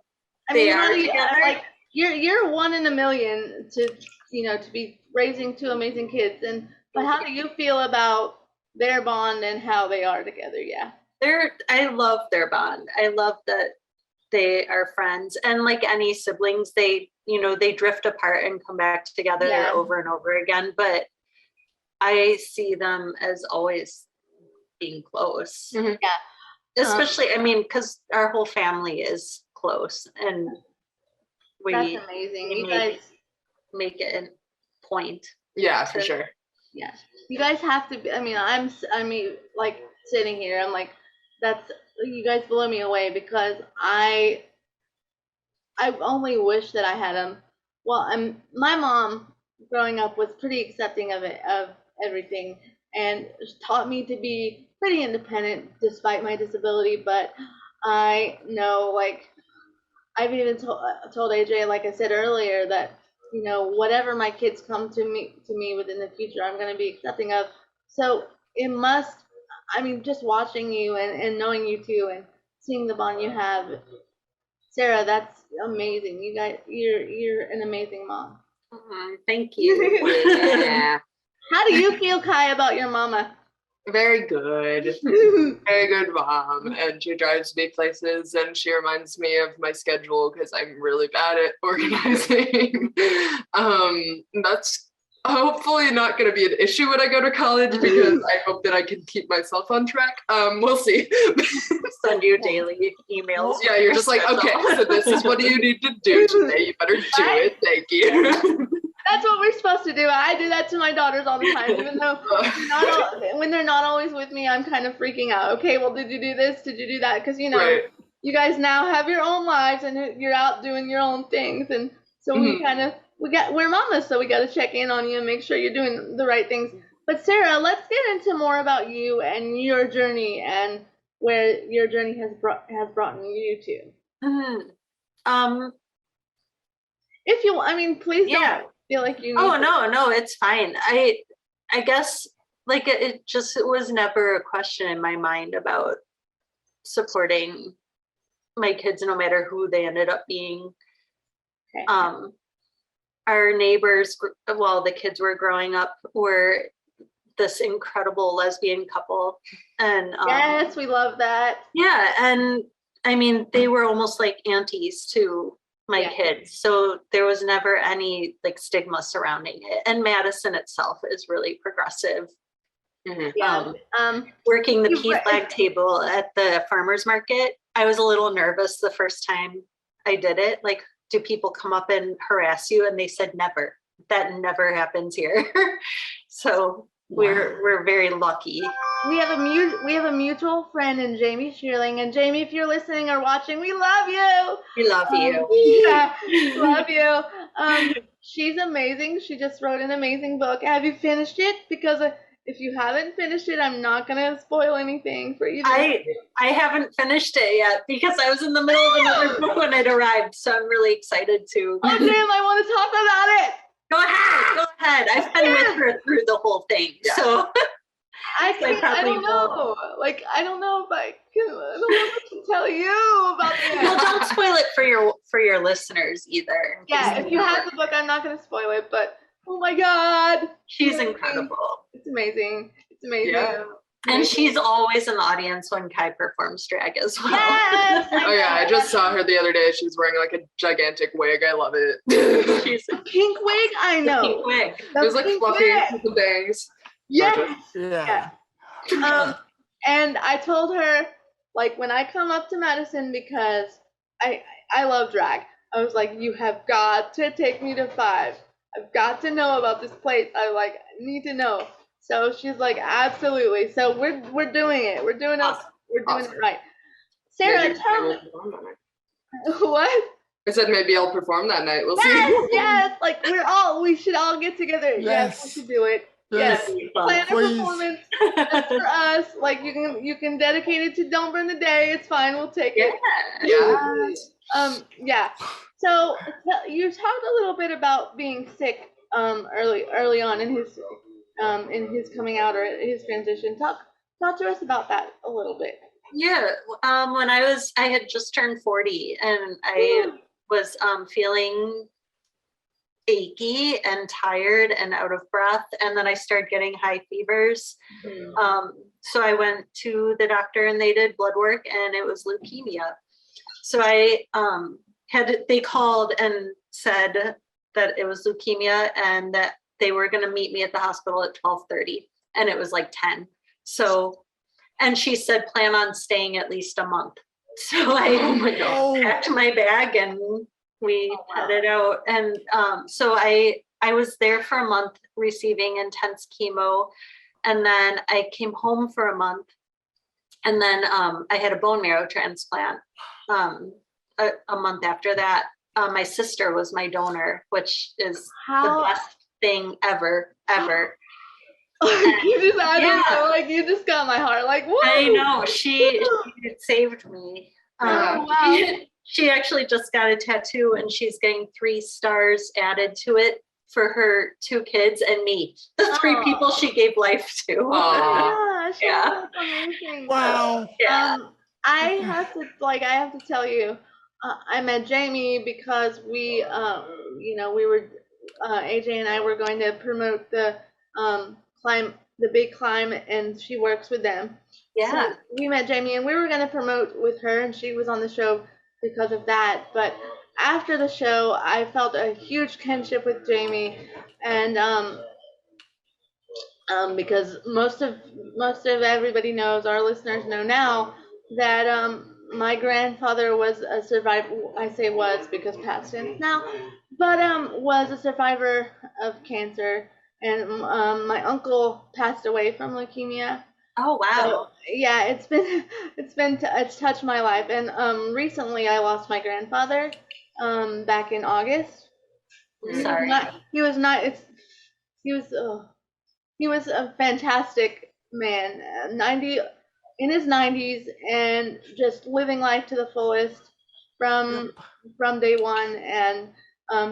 they are together? Like you're one in a million to be raising 2 amazing kids, but how do you feel about their bond and how they are together? Yeah. I love their bond. I love that they are friends, and like any siblings, they drift apart and come back together over and over again. But I see them as always being close. Yeah. Especially, because our whole family is close, and that's amazing. You guys make it a point. Yeah, for sure. Yeah, you guys have to be. I'm like sitting here, I'm like, you guys blow me away, because I only wish that I had them. Well, my mom growing up was pretty accepting of everything, and taught me to be pretty independent despite my disability. But I know, like, I've even told AJ, like I said earlier, that whatever my kids come to me with in the future, I'm going to be accepting of. So it must, just watching you and knowing you too, and seeing the bond you have, Sarah, that's amazing. You guys, you're an amazing mom. Thank you. Yeah. How do you feel, Kai, about your mama? Very good. Very good mom. And she drives me places, and she reminds me of my schedule, because I'm really bad at organizing. That's hopefully not going to be an issue when I go to college, because I hope that I can keep myself on track. We'll see. Send you daily emails. Yeah, you're just like, okay, so this is what you need to do today. You better do it. Thank you. That's what we're supposed to do. I do that to my daughters all the time, even though when they're not always with me, I'm kind of freaking out. Okay, well, did you do this? Did you do that? Because you guys now have your own lives, and you're out doing your own things, and so we're mamas, so we got to check in on you and make sure you're doing the right things. But Sarah, let's get into more about you and your journey, and where your journey has brought you to. If you, please don't feel like you need no, it's fine. I guess like it was never a question in my mind about supporting my kids, no matter who they ended up being. Okay. Our neighbors, while the kids were growing up, were this incredible lesbian couple, and yes, we love that. Yeah, and they were almost like aunties to my kids, so there was never any like stigma surrounding it. And Madison itself is really progressive. Working the PFLAG table at the farmers market, I was a little nervous the first time I did it. Like, do people come up and harass you? And they said never. That never happens here. So we're very lucky. We have a mutual friend in Jamie Shearling, and Jamie, if you're listening or watching, we love you. We love you. Yeah, love you. She's amazing. She just wrote an amazing book. Have you finished it? Because if you haven't finished it, I'm not gonna spoil anything for you. I haven't finished it yet, because I was in the middle of another book when it arrived. So I'm really excited to. Oh damn! I want to talk about it. Go ahead. I've been with her through the whole thing. Yeah. So I So I can't, I probably don't know. Like, I don't know if I can, I don't know what to tell you about well, that. don't spoil it for your listeners either. in Yeah, case if you have the book, I'm not going to spoil it, but oh my God. she's amazing. incredible. It's amazing. It's amazing. Yeah. And she's always in the audience when Kai performs drag as well. Yes! Oh yeah, I just saw her the other day. She was wearing like a gigantic wig. I love it. She's The pink wig, I know. pink wig. The It was like pink fluffy wig. with the bangs. Yes. Yeah. And I told her, like, when I come up to Madison, because I love drag, I was like, you have got to take me to 5. I've got to know about this place. I need to know. So she's like, absolutely. So we're doing it. We're doing it. Awesome. We're doing Awesome. it right. Sarah, Maybe tell I will me perform that night. what? I said maybe I'll perform that night. We'll Yes, see. yes. Like we should all get together. Yes, we Yes. should do it. Yes. That'd be fun. Plan a Please. performance just for us. Like you can dedicate it to Don't Burn the Day. It's fine. We'll take it. Yeah. Yeah. So you talked a little bit about being sick early on in his coming out or his transition. Talk to us about that a little bit. Yeah, when I had just turned 40 and I was feeling achy and tired and out of breath, and then I started getting high fevers. So I went to the doctor and they did blood work and it was leukemia. So I they called and said that it was leukemia and that they were going to meet me at the hospital at 12:30, and it was like 10. So, and she said, plan on staying at least a month. So I packed my bag and we headed out. And so I was there for a month receiving intense chemo. And then I came home for a month. And then I had a bone marrow transplant a month after that. My sister was my donor, which is the best thing ever. You just, I don't know, like you just got my heart. Like, whoa. I know, she saved me. Oh, wow. She actually just got a tattoo and she's getting 3 stars added to it for her 2 kids and me, the 3 people she gave life to. Gosh, Yeah. that's amazing. Wow. Yeah. I have to tell you, I met Jamie because we were AJ and I were going to promote the big climb, and she works with them. Yeah. So we met Jamie and we were going to promote with her, and she was on the show because of that. But after the show, I felt a huge kinship with Jamie, and because most of everybody knows, our listeners know now, that my grandfather was a survivor. I say was because past tense now, but was a survivor of cancer, and my uncle passed away from leukemia. Oh wow. So, yeah, it's touched my life, and recently I lost my grandfather back in August. I'm sorry. He was a fantastic man, in his 90s, and just living life to the fullest from day one. And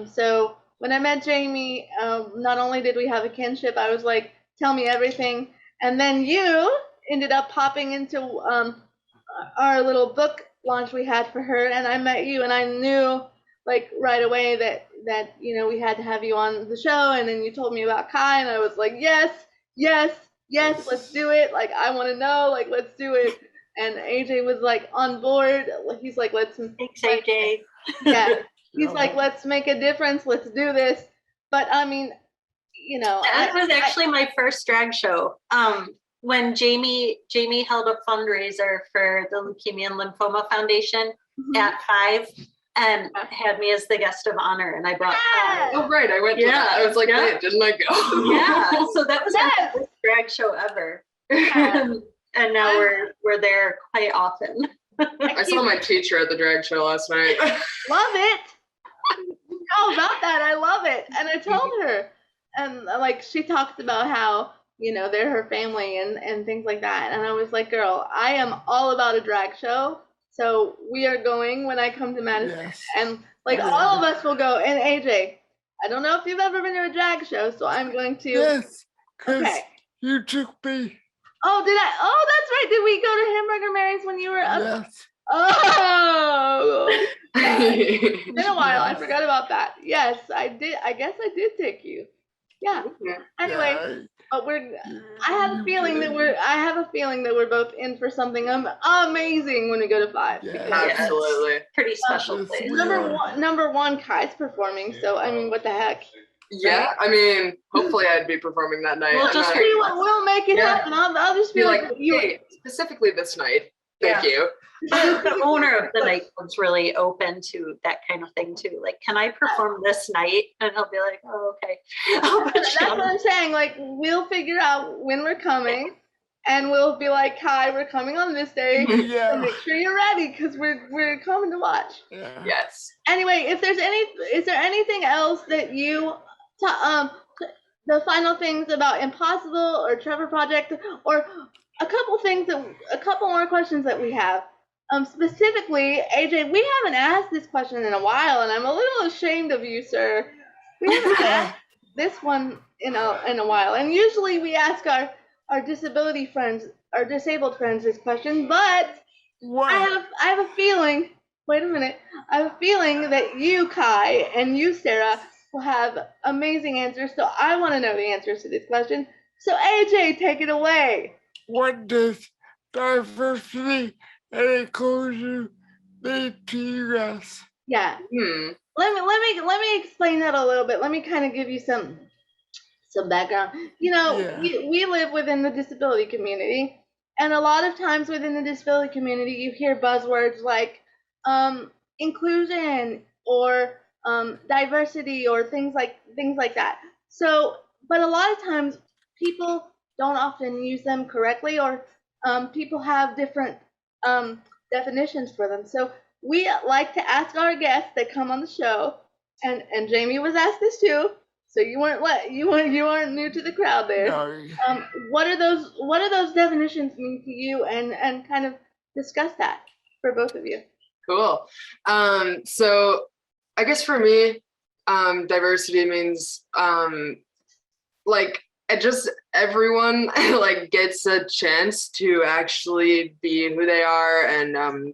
so when I met Jamie, not only did we have a kinship, I was like, tell me everything. And then you ended up popping into our little book launch we had for her, and I met you, and I knew like right away that we had to have you on the show. And then you told me about Kai, and I was like, yes, let's do it. Like, I want to know, like, let's do it. And AJ was like on board. He's like, Thanks, AJ. Yeah, he's like, let's make a difference. Let's do this. But I mean, that was actually my first drag show. When Jamie held a fundraiser for the Leukemia and Lymphoma Foundation at 5 and had me as the guest of honor, and I brought Kai. Oh right, I went to that. I was like, wait, didn't I go? Yeah, so that was my first drag show ever. And now we're there quite often. I saw my teacher at the drag show last night. Love it. How about that? I love it. And I told her, and like she talked about how they're her family and things like that. And I was like, girl, I am all about a drag show. So we are going when I come to Madison. Yes. And like all of us will go. And AJ, I don't know if you've ever been to a drag show, so I'm going to 'cause Okay. you took me. Oh, did I? Oh, that's right. Did we go to Hamburger Mary's when you were up? Yes. Oh, it's been a while. I Yes. forgot about that. Yes, I did. I guess I did take you. Yeah. Anyway, Yeah, but I have a feeling that we're both in for something amazing when we go to 5. Yeah. Because Absolutely. Pretty special Yes, place. we are. number one, Kai's performing. So I mean, what the heck? Yeah, I mean, hopefully I'd be performing that night. We'll I'm just not- We'll make it Yeah. happen. I'll just be be like, like you. hey, specifically this night. Thank you. The owner of the nightclub's really open to that kind of thing too. Like, can I perform this night? And he'll be like, oh, okay. That's what I'm saying. Like, we'll figure out when we're coming, and we'll be like, Kai, we're coming on this day. So Yeah. make sure you're ready because we're coming to watch. Yeah. Yes. Anyway, is there anything else that you the final things about Impossible or Trevor Project, or a couple more questions that we have? Specifically, AJ, we haven't asked this question in a while, and I'm a little ashamed of you, sir. We haven't asked this one in a while, and usually we ask our disability friends, our disabled friends, this question, but What? I have a feeling. Wait a minute. I have a feeling that you, Kai, and you, Sarah, will have amazing answers. So I want to know the answers to this question. So AJ, take it away. What does diversity and inclusion mean to you guys? Yeah. Let me explain that a little bit. Let me kind of give you some background. You know, Yeah. we live within the disability community, and a lot of times within the disability community, you hear buzzwords like inclusion or diversity or things like that. So, but a lot of times people don't often use them correctly, or people have different definitions for them. So we like to ask our guests that come on the show, and Jamie was asked this too. So you weren't new to the crowd there. No. What are those definitions mean to you, and kind of discuss that for both of you. Cool. So I guess for me, diversity means like everyone like gets a chance to actually be who they are and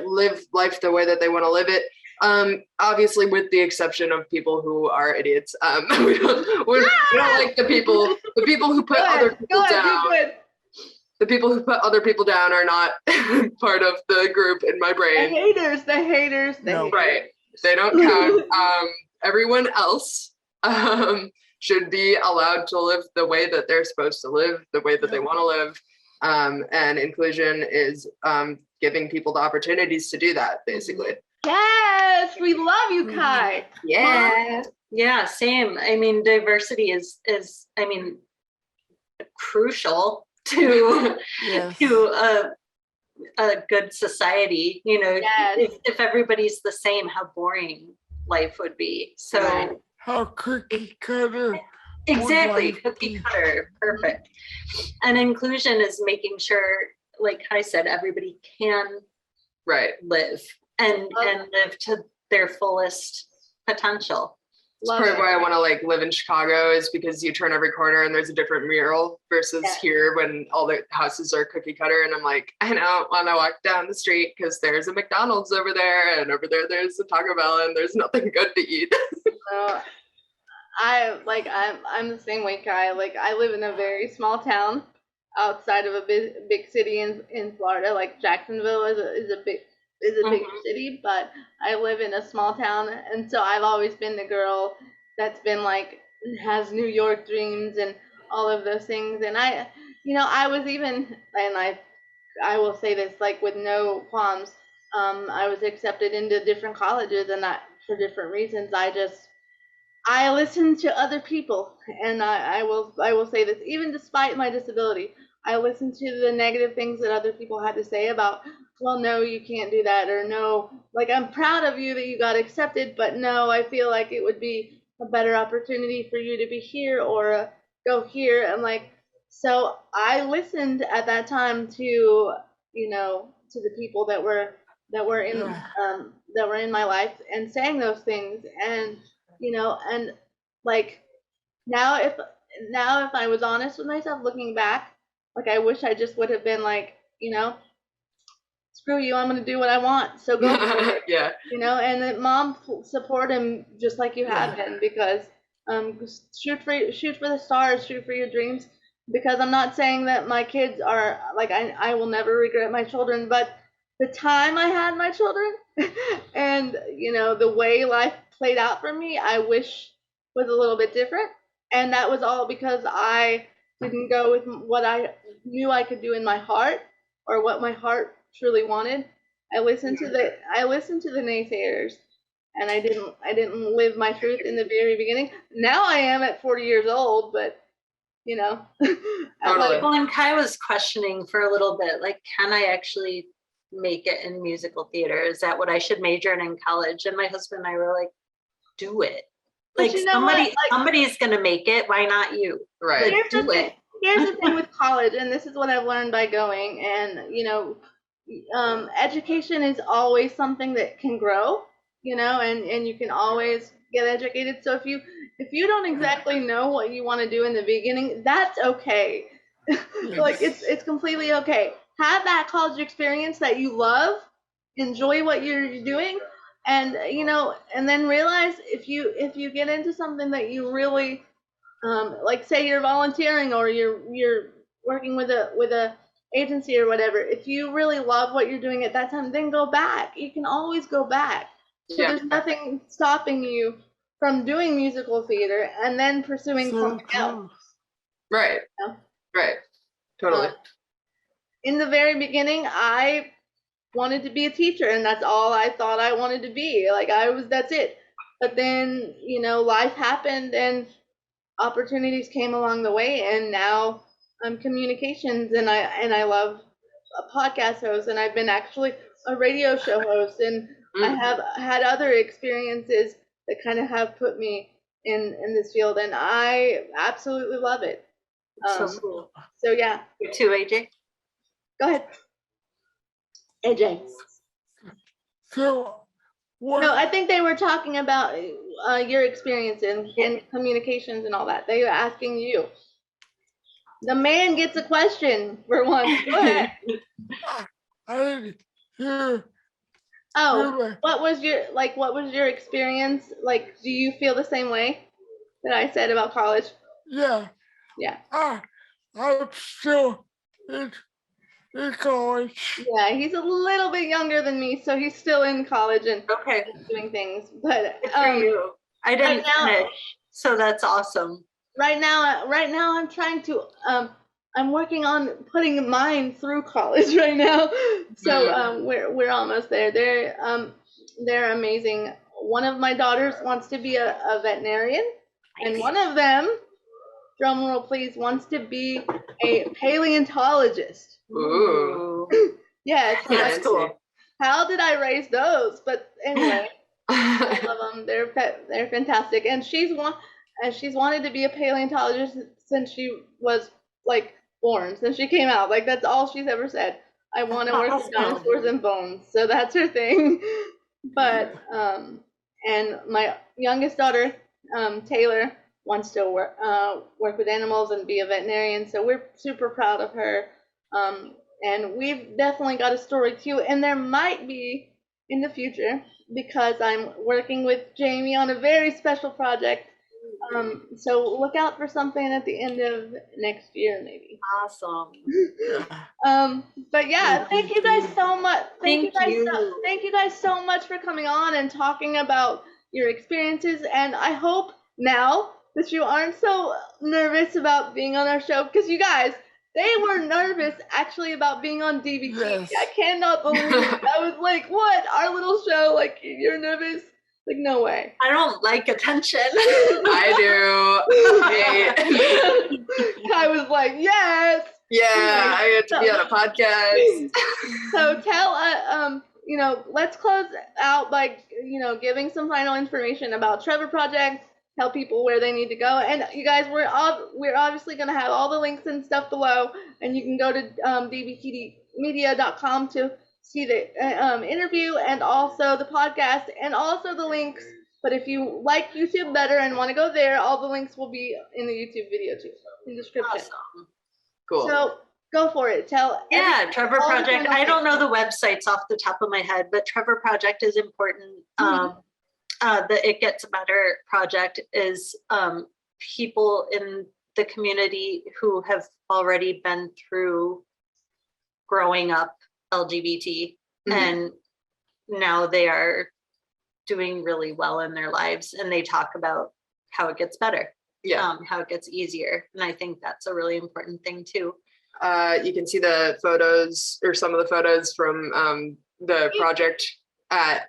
live life the way that they want to live it. Obviously with the exception of people who are idiots. We don't like the people who put other people down. The people who put other people down are not part of the group in my brain. The haters. No. Right. They don't count. Everyone else should be allowed to live the way that they're supposed to live, the way that they want to live. And inclusion is giving people the opportunities to do that, basically. Yes, we love you, Kai. Yeah. Yeah, same. I mean, diversity is I mean, crucial to Yes. to a good society. You know, Yes. if everybody's the same, how boring life would be. So Right. How cookie cutter. exactly, life cookie be? cutter, perfect. And inclusion is making sure, like I said, everybody can Right. live and live to their fullest potential. Love Part it. of why I want to like live in Chicago is because you turn every corner and there's a different mural versus Yeah. here when all the houses are cookie cutter. And I'm like, I don't want to walk down the street because there's a McDonald's over there and over there there's a Taco Bell and there's nothing good to eat. I'm the same way, Kai. Like, I live in a very small town outside of a big city in Florida. Like Jacksonville is a big city, but I live in a small town, and so I've always been the girl that's been like has New York dreams and all of those things. And I was even, and I will say this like with no qualms. I was accepted into different colleges, and that for different reasons. I listen to other people, and I will say this, even despite my disability, I listen to the negative things that other people had to say about, well, no, you can't do that, or no, like, I'm proud of you that you got accepted, but no, I feel like it would be a better opportunity for you to be here or go here. And like, so I listened at that time to, to the people that were in my life and saying those things. And and like now now if I was honest with myself looking back, like I wish I just would have been like, screw you, I'm gonna do what I want, so go for it. Yeah. And that mom support him just like you have been, because shoot for the stars, shoot for your dreams. Because I'm not saying that my kids are like, I will never regret my children, but the time I had my children and the way life played out for me, I wish was a little bit different. And that was all because I didn't go with what I knew I could do in my heart, or what my heart truly wanted. I listened to the naysayers, and I didn't live my truth in the very beginning. Now I am at 40 years old, but Totally. Well, and Kai was questioning for a little bit, like, can I actually make it in musical theater? Is that what I should major in college? And my husband and I were like, do it. But Like, what? somebody's gonna make it. Why not you? Right. Like, do it. Here's the thing with college, and this is what I've learned by going, and education is always something that can grow, and you can always get educated. So if you don't exactly know what you want to do in the beginning, that's okay. Like it's completely okay. Have that college experience that you love, enjoy what you're doing, and and then realize if you get into something that you really like, say you're volunteering or you're working with a agency or whatever, if you really love what you're doing at that time, then go back. You can always go back. So there's nothing stopping you from doing musical theater and then pursuing something else. Right. Right. Totally. In the very beginning, I wanted to be a teacher, and that's all I thought I wanted to be. Like that's it. But then, life happened and opportunities came along the way, and now I'm communications, and I love a podcast host, and I've been actually a radio show host, and I have had other experiences that kind of have put me in this field, and I absolutely love it. So cool. So yeah. You too, AJ? Go ahead. AJ. So what? No, I think they were talking about your experience in communications and all that. They were asking you. The man gets a question for once. Go ahead. I didn't hear. Oh, what was your experience? Like, do you feel the same way that I said about college? Yeah. Yeah. I'm still in college. Yeah, he's a little bit younger than me, so he's still in college and doing things. But good for you. I didn't finish, so that's awesome. Right now I'm trying to I'm working on putting mine through college right now. So we're almost there. They're amazing. One of my daughters wants to be a veterinarian, and one of them, drum roll please, wants to be a paleontologist. Ooh. Yeah, so that's cool. How did I raise those? But anyway, I love them. They're fantastic, and she's wanted to be a paleontologist since she was like born, since she came out. Like, that's all she's ever said. I want to work with dinosaurs and bones. So that's her thing. But and my youngest daughter, Taylor, wants to work with animals and be a veterinarian. So we're super proud of her. And we've definitely got a story too. And there might be in the future, because I'm working with Jamie on a very special project. So look out for something at the end of next year, maybe. Awesome. But yeah, thank you guys so much. Thank you. Thank you guys so much for coming on and talking about your experiences. And I hope now that you aren't so nervous about being on our show, because you guys, they were nervous actually about being on DBTD. Yes. I cannot believe it. I was like, what? Our little show? Like, you're nervous? Like, no way. I don't like attention. I do. I was like, yes. Yeah, I get to be on a podcast. So tell, let's close out by, giving some final information about Trevor Project. Tell people where they need to go. And you guys, we're obviously going to have all the links and stuff below. And you can go to dbtdmedia.com to see the interview, and also the podcast, and also the links But if you like YouTube better and want to go there, all the links will be in the YouTube video too, in the description. Awesome. Cool. So go for it. Tell. Yeah, Trevor all the Project. final I don't know things. the websites off the top of my head, but Trevor Project is important. The It Gets Better project is people in the community who have already been through growing up LGBT and now they are doing really well in their lives, and they talk about how it gets better, how it gets easier. And I think that's a really important thing too. You can see the photos or some of the photos from the project at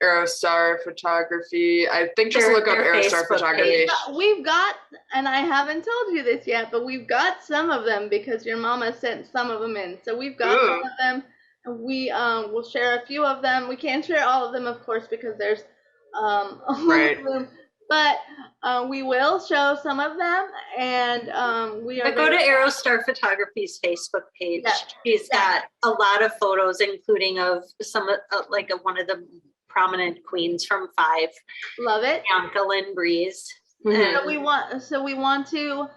Aerostar Photography. I think just look up Aerostar Photography. We've got, and I haven't told you this yet, but we've got some of them because your mama sent some of them in. So we've got some of them. And we will share a few of them. We can't share all of them, of course, because there's room. But we will show some of them, and we are. Go to Aerostar Photography's Facebook page. Yeah. He's got a lot of photos, including of some like one of the prominent queens from Five. Love it. Bianca Lynn Breeze. So we want to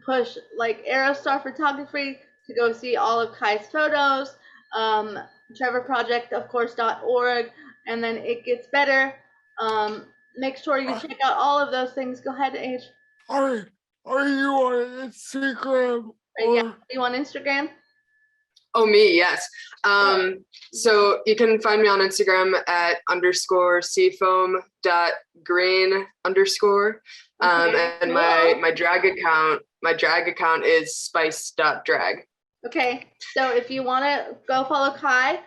push like Aerostar Photography to go see all of Kai's photos. Trevor Project, of course, .org, and then It Gets Better. Make sure you check out all of those things. Go ahead, Age. Are you on Instagram? Yeah, are you on Instagram? Oh, me, yes. So you can find me on Instagram at _seafoam.green_. And my drag account is spice.drag. Okay, so if you want to go follow Kai,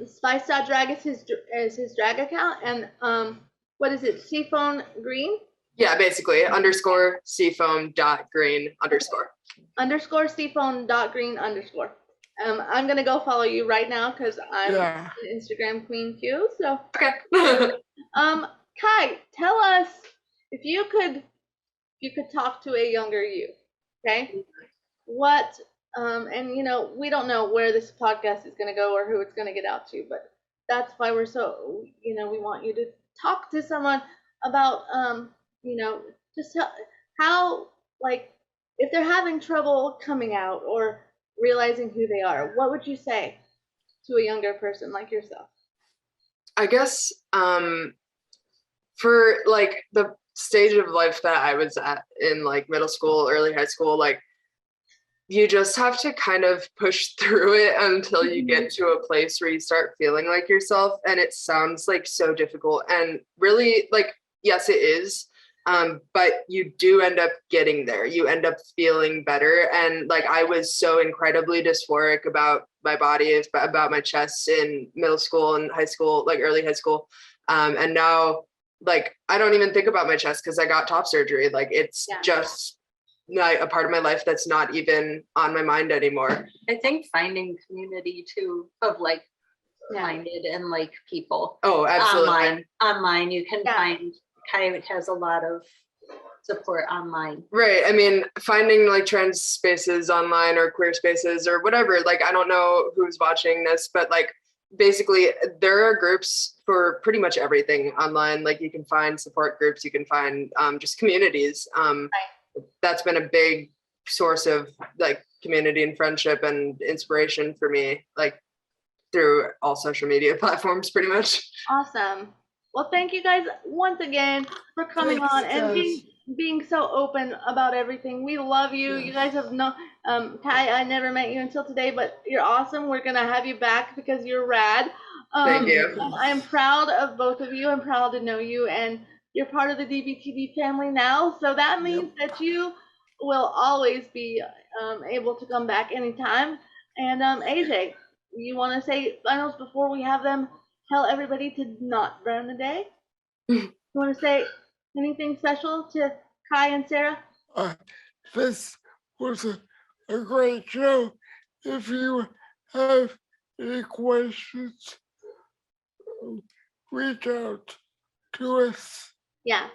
spice.drag is his drag account, and what is it, Seafoam Green? Yeah, basically _seafoam.green_. _seafoam.green_. I'm gonna go follow you right now because I'm an Instagram queen too. So okay. Kai, tell us if you could talk to a younger you, okay? What and you know, we don't know where this podcast is going to go or who it's going to get out to, but that's why we're so, you know, we want you to talk to someone about, you know, just how, like, if they're having trouble coming out or realizing who they are, what would you say to a younger person like yourself? I guess for like the stage of life that I was at in like middle school, early high school, like, you just have to kind of push through it until you get to a place where you start feeling like yourself. And it sounds like so difficult, and really, like, yes, it is. But you do end up getting there. You end up feeling better. And like, I was so incredibly dysphoric about my body, about my chest in middle school and high school, like early high school. And now, like, I don't even think about my chest because I got top surgery. Like, it's just a part of my life that's not even on my mind anymore. I think finding community too of like minded and like people. Oh, absolutely. Online you can find, Kai has a lot of support online. Right. I mean, finding like trans spaces online or queer spaces or whatever, like, I don't know who's watching this, but like, basically there are groups for pretty much everything online. Like, you can find support groups, you can find just communities. That's been a big source of like community and friendship and inspiration for me, like through all social media platforms pretty much. Awesome. Well, thank you guys once again for coming on and being so open about everything. We love you. You guys have Kai, I never met you until today, but you're awesome. We're gonna have you back because you're rad. Thank you. I am proud of both of you. I'm proud to know you, and you're part of the DBTD family now, so that means that you will always be able to come back anytime. And AJ, you want to say finals before we have them tell everybody to not burn the day? You want to say anything special to Kai and Sarah? This was a great show. If you have any questions, reach out to us. Yeah.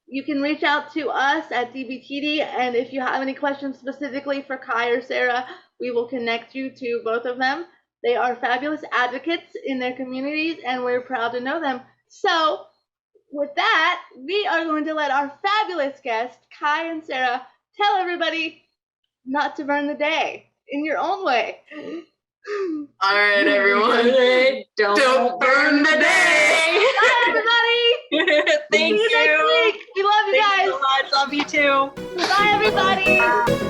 You can reach out to us at DBTD, and if you have any questions specifically for Kai or Sarah, we will connect you to both of them. They are fabulous advocates in their communities, and we're proud to know them. So with that, we are going to let our fabulous guests, Kai and Sarah, tell everybody not to burn the day in your own way. All right, everyone. Don't burn the day. Bye, everybody. Thank See you next week. We love you Thanks guys. so much. Love you too. Bye, everybody.